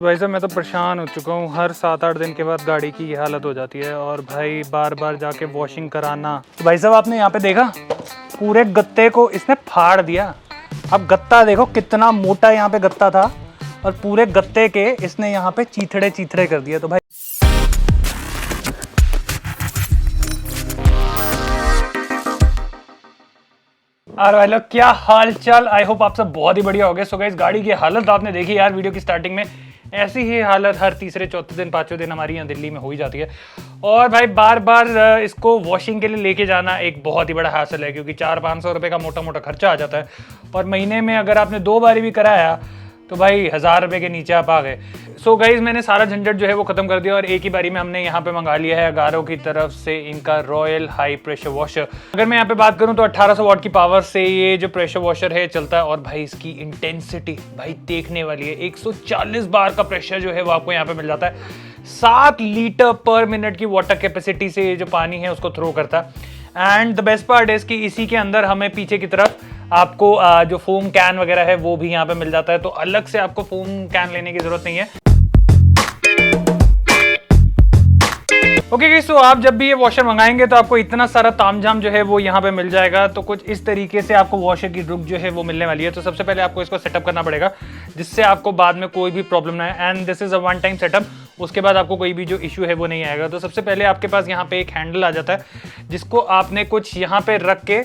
भाई साहब मैं तो परेशान हो चुका हूँ। हर 7-8 दिन के बाद गाड़ी की ये हालत हो जाती है और भाई बार बार जाके वॉशिंग कराना। तो भाई साहब आपने यहाँ पे देखा पूरे गत्ते को इसने फाड़ दिया। अब गत्ता देखो कितना मोटा यहाँ पे गत्ता था और पूरे गत्ते के इसने यहाँ पे चीथड़े चीथड़े कर दिया। तो भाई और भाई लोग क्या हाल चाल, आई होप आप सब बहुत ही बढ़िया हो गए। सो गाइस गाड़ी की हालत आपने देखी यार वीडियो की स्टार्टिंग में। ऐसी ही हालत हर तीसरे चौथे दिन पांचवें दिन हमारी यहाँ दिल्ली में हो ही जाती है। और भाई बार बार इसको वॉशिंग के लिए लेके जाना एक बहुत ही बड़ा हासिल है, क्योंकि 400-500 रुपये का मोटा मोटा खर्चा आ जाता है। और महीने में अगर आपने 2 बारी भी कराया तो भाई 1000 रुपये के नीचे आप आ गए। सो गाइज मैंने सारा झंझट जो है वो खत्म कर दिया और एक ही बारी में हमने यहाँ पे मंगा लिया है गारो की तरफ से इनका रॉयल हाई प्रेशर वॉशर। अगर मैं यहाँ पे बात करूँ तो 1800 वाट की पावर से ये जो प्रेशर वॉशर है चलता है। और भाई इसकी इंटेंसिटी भाई देखने वाली है। 140 बार का प्रेशर जो है वो आपको यहाँ पे मिल जाता है। 7 लीटर पर मिनट की वाटर कैपेसिटी से ये जो पानी है उसको थ्रो करता है। एंड द बेस्ट पार्ट है कि इसी के अंदर हमें पीछे की तरफ आपको जो फोम कैन वगैरह है वो भी यहाँ पे मिल जाता है। तो अलग से आपको फोम कैन लेने की जरूरत नहीं है। ओके सो आप जब भी ये वॉशर मंगाएंगे तो आपको इतना सारा तामझाम जो है वो यहाँ पे मिल जाएगा। तो कुछ इस तरीके से आपको वॉशर की लुक जो है वो मिलने वाली है। तो सबसे पहले आपको इसको सेटअप करना पड़ेगा जिससे आपको बाद में कोई भी प्रॉब्लम ना आए। And this is a one time setup, उसके बाद आपको कोई भी जो इशू है वो नहीं आएगा। तो सबसे पहले आपके पास यहाँ पे एक हैंडल आ जाता है जिसको आपने कुछ यहाँ पे रख के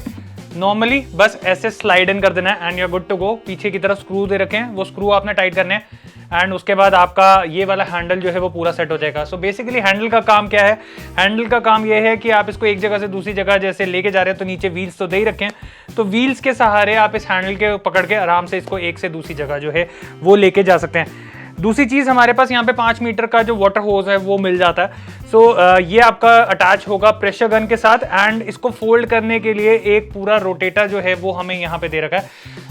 नॉर्मली बस ऐसे स्लाइड इन कर देना है and you are good to go. पीछे की तरफ स्क्रू दे रखे हैं, वो स्क्रू आपने टाइट करने हैं एंड उसके बाद आपका ये वाला हैंडल जो है वो पूरा सेट हो जाएगा। सो बेसिकली हैंडल का काम क्या है? हैंडल का काम ये है कि आप इसको एक जगह से दूसरी जगह जैसे लेके जा रहे हैं तो नीचे व्हील्स तो दे ही रखे हैं, तो व्हील्स के सहारे आप इस हैंडल के पकड़ के आराम से इसको एक से दूसरी जगह जो है वो लेके जा सकते हैं। दूसरी चीज़ हमारे पास यहाँ पे 5 मीटर का जो वाटर होज है वो मिल जाता है। सो ये आपका अटैच होगा प्रेशर गन के साथ एंड इसको फोल्ड करने के लिए एक पूरा रोटेटर जो है वो हमें यहाँ पे दे रखा है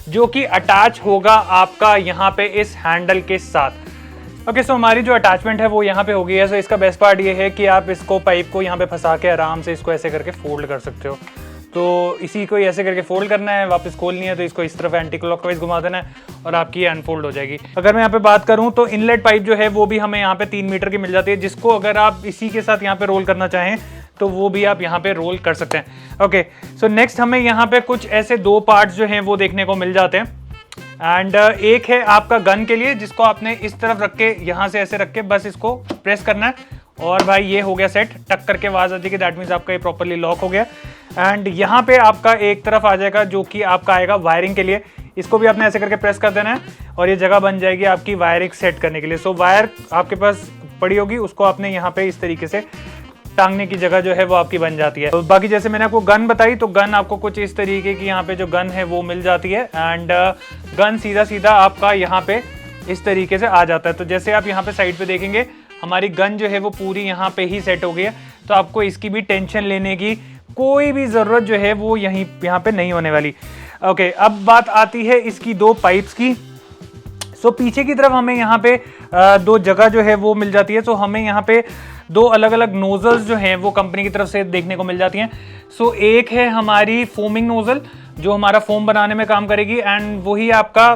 जो कि अटैच होगा आपका यहाँ पे इस हैंडल के साथ। ओके सो हमारी जो अटैचमेंट है वो यहाँ पे हो गई है। सो इसका बेस्ट पार्ट ये है कि आप इसको पाइप को यहाँ पे फंसा के आराम से इसको ऐसे करके फोल्ड कर सकते हो। तो इसी को ऐसे करके फोल्ड करना है, वापस खोलनी है तो इसको इस तरफ एंटी क्लॉकवाइज घुमा देना है और आपकी ये अनफोल्ड हो जाएगी। अगर मैं यहाँ पे बात करूँ तो इनलेट पाइप जो है वो भी हमें यहाँ पे 3 मीटर की मिल जाती है, जिसको अगर आप इसी के साथ यहाँ पे रोल करना चाहें तो वो भी आप यहाँ पे रोल कर सकते हैं। ओके सो नेक्स्ट हमें यहाँ पे कुछ ऐसे 2 पार्ट्स जो हैं वो देखने को मिल जाते हैं। एंड एक है आपका गन के लिए जिसको आपने इस तरफ रख के यहाँ से ऐसे रख के बस इसको प्रेस करना है और भाई ये हो गया सेट, टक करके आवाज आ जाएगी, दैट मीन्स आपका ये प्रॉपर्ली लॉक हो गया। एंड यहाँ पे आपका एक तरफ आ जाएगा जो कि आपका आएगा वायरिंग के लिए, इसको भी आपने ऐसे करके प्रेस कर देना है और ये जगह बन जाएगी आपकी वायरिंग सेट करने के लिए। सो वायर आपके पास पड़ी होगी, उसको आपने यहाँ पे इस तरीके से टांगने की जगह जो है वो आपकी बन जाती है। तो बाकी जैसे मैंने आपको गन बताई तो गन आपको कुछ इस तरीके की यहाँ पे जो गन है वो मिल जाती है एंड गन सीधा सीधा आपका यहाँ पे इस तरीके से आ जाता है। तो जैसे आप यहाँ पे साइड पे देखेंगे हमारी गन जो है वो पूरी यहाँ पे ही सेट हो गई है, तो आपको इसकी भी टेंशन लेने की कोई भी जरूरत जो है वो यहाँ पे नहीं होने वाली। ओके अब बात आती है इसकी 2 पाइप्स की। सो पीछे की तरफ हमें यहाँ पे 2 जगह जो है वो मिल जाती है। सो हमें यहाँ पे 2 अलग अलग नोजल्स जो हैं वो कंपनी की तरफ से देखने को मिल जाती हैं। सो एक है हमारी फोमिंग नोजल जो हमारा फोम बनाने में काम करेगी एंड वही आपका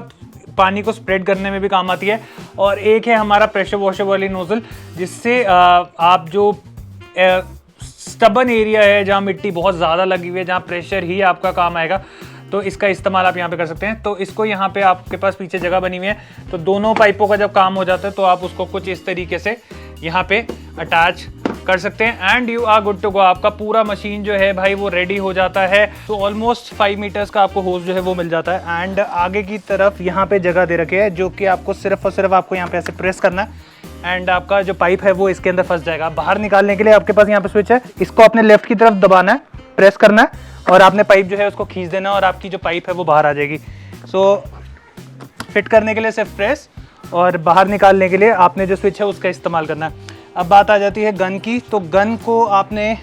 पानी को स्प्रेड करने में भी काम आती है, और एक है हमारा प्रेशर वॉशर वाली नोजल जिससे आप जो स्टबन एरिया है जहाँ मिट्टी बहुत ज़्यादा लगी हुई है, जहाँ प्रेशर ही आपका काम आएगा, तो इसका इस्तेमाल आप यहाँ पे कर सकते हैं। तो इसको यहाँ पे आपके पास पीछे जगह बनी हुई है, तो दोनों पाइपों का जब काम हो जाता है तो आप उसको कुछ इस तरीके से यहाँ पे अटैच कर सकते हैं and you are good to go. आपका पूरा मशीन जो है भाई वो रेडी हो जाता है। तो ऑलमोस्ट 5 मीटर्स का आपको होज जो है वो मिल जाता है एंड आगे की तरफ यहाँ पे जगह दे रखे है जो कि आपको सिर्फ और सिर्फ आपको यहाँ पे ऐसे प्रेस करना है एंड आपका जो पाइप है वो इसके अंदर फंस जाएगा। बाहर निकालने के लिए आपके पास यहाँ पे स्विच है, इसको आपने लेफ्ट की तरफ दबाना है, प्रेस करना है और आपने पाइप जो है उसको खींच देना और आपकी जो पाइप है वो बाहर आ जाएगी। सो फिट करने के लिए सिर्फ प्रेस और बाहर निकालने के लिए आपने जो स्विच है उसका इस्तेमाल करना है। अब बात आ जाती है गन की। तो गन को आपने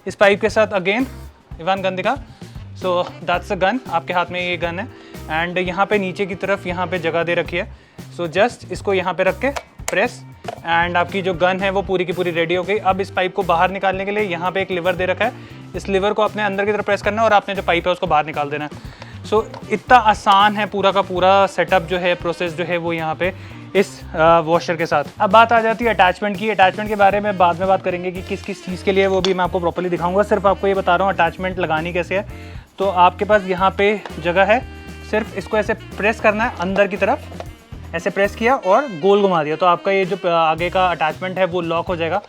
इस पाइप के साथ अगेन इवान गन दिखा, सो दैट्स अ गन, आपके हाथ में ये गन है एंड यहाँ पे नीचे की तरफ यहाँ पे जगह दे रखी है। सो जस्ट इसको यहाँ पे रख के प्रेस एंड आपकी जो गन है वो पूरी की पूरी रेडी हो गई। अब इस पाइप को बाहर निकालने के लिए यहाँ पे एक लिवर दे रखा है, इस लिवर को अपने अंदर की तरफ प्रेस करना है और आपने जो पाइप है उसको बाहर निकाल देना है। सो इतना आसान है पूरा का पूरा सेटअप जो है, प्रोसेस जो है वो यहाँ पे इस वॉशर के साथ। अब बात आ जाती है अटैचमेंट की। अटैचमेंट के बारे में बाद में बात करेंगे कि किस किस चीज़ के लिए, वो भी मैं आपको प्रॉपर्ली दिखाऊंगा। सिर्फ आपको ये बता रहा हूँ अटैचमेंट लगानी कैसे है। तो आपके पास यहाँ पे जगह है, सिर्फ इसको ऐसे प्रेस करना है अंदर की तरफ, ऐसे प्रेस किया और गोल घुमा दिया तो आपका ये जो आगे का अटैचमेंट है वो लॉक हो जाएगा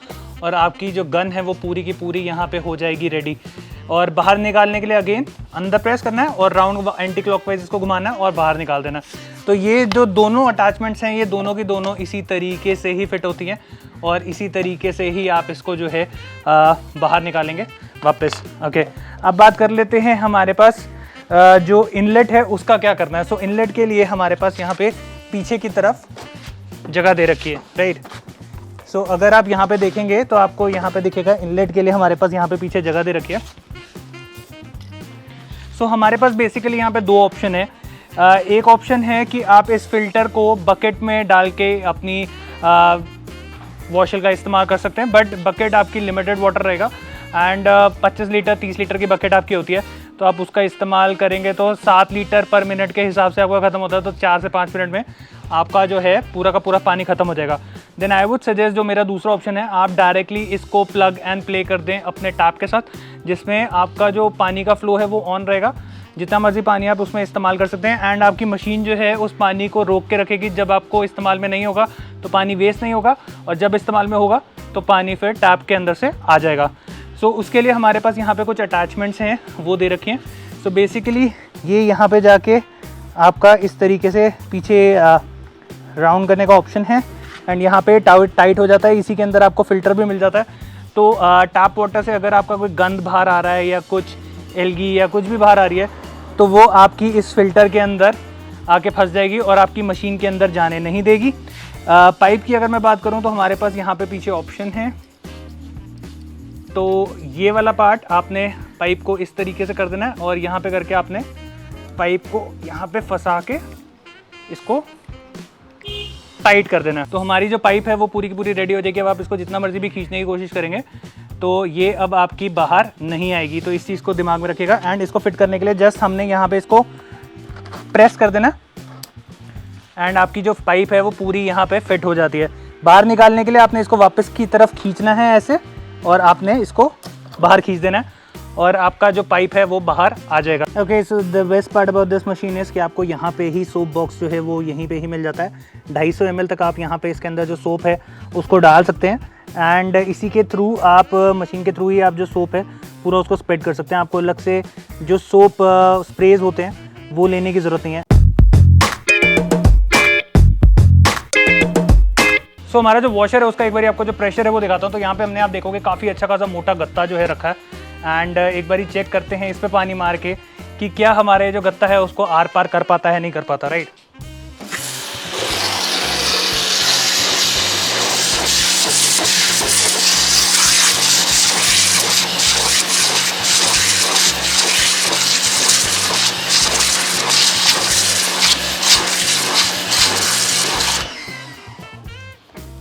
और आपकी जो गन है वो पूरी की पूरी यहाँ पे हो जाएगी रेडी। और बाहर निकालने के लिए अगेन अंदर प्रेस करना है और राउंड एंटी क्लॉकवाइज इसको घुमाना है और बाहर निकाल देना है। तो ये जो दोनों अटैचमेंट्स हैं ये दोनों की दोनों इसी तरीके से ही फिट होती हैं और इसी तरीके से ही आप इसको जो है बाहर निकालेंगे वापस। ओके, अब बात कर लेते हैं हमारे पास जो इनलेट है उसका क्या करना है। सो इनलेट के लिए हमारे पास यहाँ पे पीछे की तरफ जगह दे रखी है, राइट। सो अगर आप यहाँ पे देखेंगे तो आपको यहाँ पे दिखेगा इनलेट के लिए हमारे पास यहाँ पे पीछे जगह दे रखी है। सो हमारे पास बेसिकली यहाँ पे दो ऑप्शन है। एक ऑप्शन है कि आप इस फिल्टर को बकेट में डाल के अपनी वॉशर का इस्तेमाल कर सकते हैं, बट बकेट आपकी लिमिटेड वाटर रहेगा एंड 25 लीटर 30 लीटर की बकेट आपकी होती है। तो आप उसका इस्तेमाल करेंगे तो 7 लीटर पर मिनट के हिसाब से आपका ख़त्म होता है, तो 4 से 5 मिनट में आपका जो है पूरा का पूरा पानी ख़त्म हो जाएगा। देन आई वुड सजेस्ट, जो मेरा दूसरा ऑप्शन है, आप डायरेक्टली इसको प्लग एंड प्ले कर दें अपने टैप के साथ, जिसमें आपका जो पानी का फ्लो है वो ऑन रहेगा। जितना मर्जी पानी आप उसमें इस्तेमाल कर सकते हैं एंड आपकी मशीन जो है उस पानी को रोक के रखेगी। जब आपको इस्तेमाल में नहीं होगा तो पानी वेस्ट नहीं होगा और जब इस्तेमाल में होगा तो पानी फिर टैप के अंदर से आ जाएगा। सो उसके लिए हमारे पास यहाँ पे कुछ अटैचमेंट्स हैं वो दे रखी हैं। सो बेसिकली ये यहाँ पे जाके आपका इस तरीके से पीछे राउंड करने का ऑप्शन है एंड यहाँ पे टाइट हो जाता है। इसी के अंदर आपको फ़िल्टर भी मिल जाता है। तो टैप वाटर से अगर आपका कोई गंद बाहर आ रहा है या कुछ एल्गी या कुछ भी बाहर आ रही है तो वो आपकी इस फिल्टर के अंदर आके फंस जाएगी और आपकी मशीन के अंदर जाने नहीं देगी। पाइप की अगर मैं बात करूँ तो हमारे पास यहाँ पे पीछे ऑप्शन है। तो ये वाला पार्ट आपने पाइप को इस तरीके से कर देना है और यहाँ पे करके आपने पाइप को यहाँ पे फंसा के इसको टाइट कर देना है। तो हमारी जो पाइप है वो पूरी की पूरी रेडी हो जाएगी। अब आप इसको जितना मर्जी भी खींचने की कोशिश करेंगे तो ये अब आपकी बाहर नहीं आएगी। तो इस चीज़ को दिमाग में रखिएगा एंड इसको फिट करने के लिए जस्ट हमने यहाँ पे इसको प्रेस कर देना एंड आपकी जो पाइप है वो पूरी यहाँ पे फिट हो जाती है। बाहर निकालने के लिए आपने इसको वापस की तरफ खींचना है ऐसे और आपने इसको बाहर खींच देना है और आपका जो पाइप है वो बाहर आ जाएगा। Okay, so the best part about this machine is कि आपको यहाँ पे ही सोप बॉक्स जो है वो यहीं पे ही मिल जाता है। 250 ml तक आप यहाँ पे इसके अंदर जो सोप है उसको डाल सकते हैं एंड इसी के थ्रू आप मशीन के थ्रू ही आप जो सोप है पूरा उसको स्प्रेड कर सकते हैं। आपको अलग से जो सोप स्प्रेज होते हैं वो लेने की ज़रूरत नहीं है। सो हमारा जो वॉशर है उसका एक बार आपको जो प्रेशर है वो दिखाता हूँ। तो यहाँ पे हमने, आप देखोगे काफ़ी अच्छा खासा मोटा गत्ता जो है रखा है एंड एक बारी चेक करते हैं इस पे पानी मार के कि क्या हमारे जो गत्ता है उसको आर पार कर पाता है नहीं कर पाता, राइट।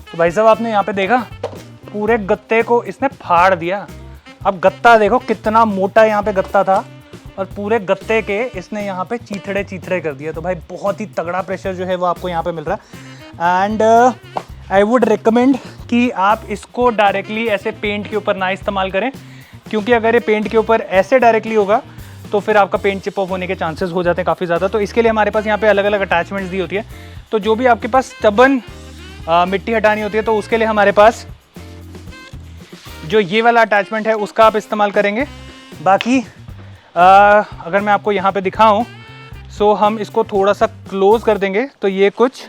तो भाई साहब आपने यहाँ पे देखा पूरे गत्ते को इसने फाड़ दिया। अब गत्ता देखो कितना मोटा यहाँ पे गत्ता था और पूरे गत्ते के इसने यहाँ पे चीथड़े चीथड़े कर दिया। तो भाई बहुत ही तगड़ा प्रेशर जो है वो आपको यहाँ पे मिल रहा है एंड आई वुड रिकमेंड कि आप इसको डायरेक्टली ऐसे पेंट के ऊपर ना इस्तेमाल करें, क्योंकि अगर ये पेंट के ऊपर ऐसे डायरेक्टली होगा तो फिर आपका पेंट चिप ऑफ होने के चांसेस हो जाते हैं काफ़ी ज़्यादा। तो इसके लिए हमारे पास यहाँ पे अलग अलग अटैचमेंट्स दी होती है। तो जो भी आपके पास स्टबन मिट्टी हटानी होती है तो उसके लिए हमारे पास जो ये वाला अटैचमेंट है उसका आप इस्तेमाल करेंगे। बाकी अगर मैं आपको यहाँ पे दिखाऊं सो हम इसको थोड़ा सा क्लोज कर देंगे तो ये कुछ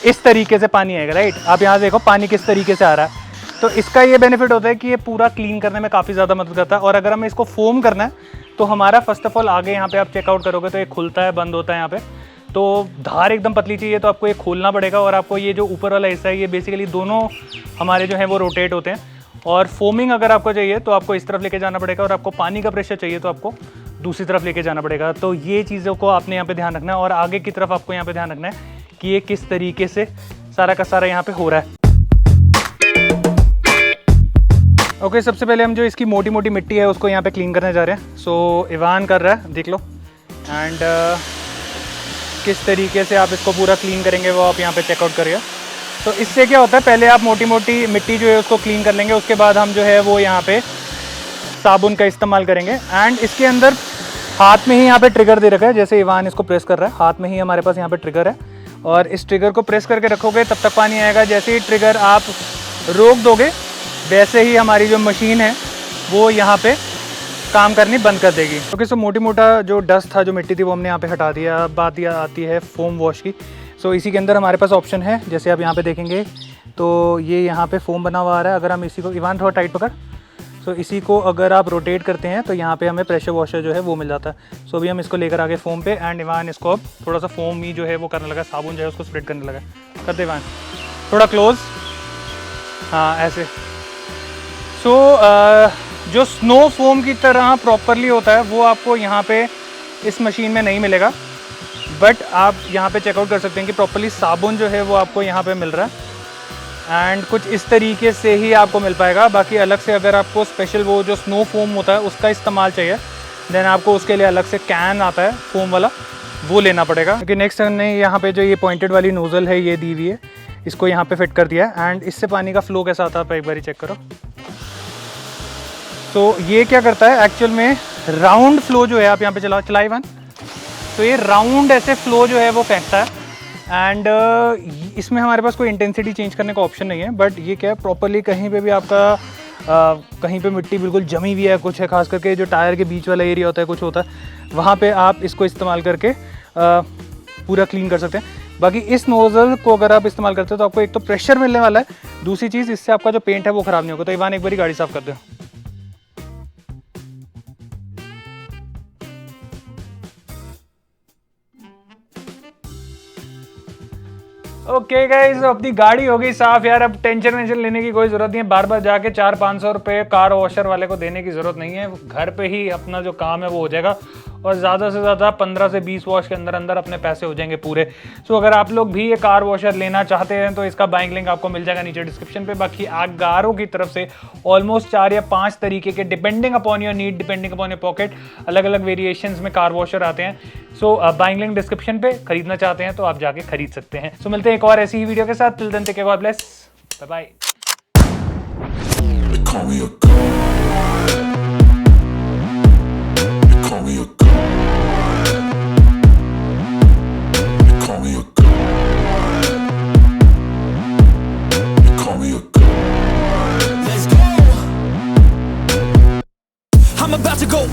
इस तरीके से पानी आएगा, राइट। आप यहाँ देखो पानी किस तरीके से आ रहा है। तो इसका ये बेनिफिट होता है कि ये पूरा क्लीन करने में काफ़ी ज़्यादा मदद करता है। और अगर हमें इसको फोम करना है तो हमारा फर्स्ट ऑफ ऑल आगे यहाँ पे आप चेकआउट करोगे तो ये खुलता है बंद होता है यहाँ पे। तो धार एकदम पतली चाहिए तो आपको ये खोलना पड़ेगा और आपको ये जो ऊपर वाला हिस्सा है ये बेसिकली दोनों हमारे जो हैं वो रोटेट होते हैं। और फोमिंग अगर आपको चाहिए तो आपको इस तरफ लेके जाना पड़ेगा और आपको पानी का प्रेशर चाहिए तो आपको दूसरी तरफ लेके जाना पड़ेगा। तो ये चीज़ों को आपने यहाँ पे ध्यान रखना है और आगे की तरफ आपको यहाँ पे ध्यान रखना है कि ये किस तरीके से सारा का सारा यहाँ पे हो रहा है। ओके, सबसे पहले हम जो इसकी मोटी मोटी मिट्टी है उसको यहाँ पे क्लीन करने जा रहे हैं। सो इवान कर रहा है, देख लो। एंड किस तरीके से आप इसको पूरा क्लीन करेंगे वो आप यहाँ पे चेकआउट करिए। तो इससे क्या होता है, पहले आप मोटी मोटी मिट्टी जो है उसको क्लीन कर लेंगे, उसके बाद हम जो है वो यहाँ पे साबुन का इस्तेमाल करेंगे। एंड इसके अंदर हाथ में ही यहाँ पे ट्रिगर दे रखा है, जैसे इवान इसको प्रेस कर रहा है, हाथ में ही हमारे पास यहाँ पे ट्रिगर है और इस ट्रिगर को प्रेस करके रखोगे तब तक पानी आएगा। जैसे ही ट्रिगर आप रोक दोगे वैसे ही हमारी जो मशीन है वो यहाँ पे काम करनी बंद कर देगी। क्योंकि सो मोटी मोटा जो डस्ट था, जो मिट्टी थी, वो हमने यहाँ पे हटा दिया। अब बात यह आती है फोम वॉश की। सो इसी के अंदर हमारे पास ऑप्शन है, जैसे आप यहाँ पे देखेंगे तो ये यहाँ पे फोम बना हुआ आ रहा है। अगर हम इसी को, इवान थोड़ा टाइट पकड़, सो इसी को अगर आप रोटेट करते हैं तो यहाँ पे हमें प्रेशर वॉशर जो है वो मिल जाता है। सो अभी हम इसको लेकर आगे फोम पे, एंड इवान इसको अब थोड़ा सा फोम ही जो है वो करने लगा, साबुन जो है उसको स्प्रेड करने लगा। कर दे इवान, थोड़ा क्लोज, हाँ ऐसे। सो जो स्नो फोम की तरह प्रॉपरली होता है वो आपको यहाँ पे इस मशीन में नहीं मिलेगा, बट आप यहाँ पे चेकआउट कर सकते हैं कि प्रॉपरली साबुन जो है वो आपको यहाँ पे मिल रहा है। एंड कुछ इस तरीके से ही आपको मिल पाएगा। बाकी अलग से अगर आपको स्पेशल वो जो स्नो फोम होता है उसका इस्तेमाल चाहिए, देन आपको उसके लिए अलग से कैन आता है फोम वाला, वो लेना पड़ेगा। क्योंकि नेक्स्ट हमने यहाँ पे जो ये पॉइंटेड वाली नोज़ल है ये दी हुई है, इसको यहाँ पे फिट कर दिया है। एंड इससे पानी का फ्लो कैसा आता है आप एक बार चेक करो। तो ये क्या करता है एक्चुअल में, राउंड फ्लो जो है, आप यहाँ पे चलाए वन, तो ये राउंड ऐसे फ्लो जो है वो फेंकता है। एंड इसमें हमारे पास कोई इंटेंसिटी चेंज करने का ऑप्शन नहीं है, बट ये क्या है, प्रॉपरली कहीं पे भी आपका कहीं पे मिट्टी बिल्कुल जमी हुई है, कुछ है, खास करके जो टायर के बीच वाला एरिया होता है, कुछ होता है, वहाँ पे आप इसको इस्तेमाल करके पूरा क्लीन कर सकते हैं। बाकी इस नोज़ल को अगर आप इस्तेमाल करते हो तो आपको एक तो प्रेशर मिलने वाला है, दूसरी चीज़ इससे आपका जो पेंट है वो ख़राब नहीं होगा। तो इवान एक बारी गाड़ी साफ़ कर दो। ओके गाइस, अपनी गाड़ी हो गई साफ यार। अब टेंशन लेने की कोई जरूरत नहीं है, बार बार जाके 400-500 रुपये कार वॉशर वाले को देने की जरूरत नहीं है। घर पे ही अपना जो काम है वो हो जाएगा और ज़्यादा से ज़्यादा 15 से 20 वॉश के अंदर अंदर अपने पैसे हो जाएंगे पूरे। सो अगर आप लोग भी ये कार वॉशर लेना चाहते हैं तो इसका बाइंग लिंक आपको मिल जाएगा नीचे डिस्क्रिप्शन पे। बाकी आगारों की तरफ से ऑलमोस्ट 4 या 5 तरीके के, depending upon your need, depending upon your pocket, अलग अलग वेरिएशंस में कार वॉशर आते हैं। सो बाइंग लिंक डिस्क्रिप्शन पे, खरीदना चाहते हैं तो आप जाके खरीद सकते हैं। सो मिलते हैं एक और ऐसी ही वीडियो के साथ। Till then take care, god bless, bye bye.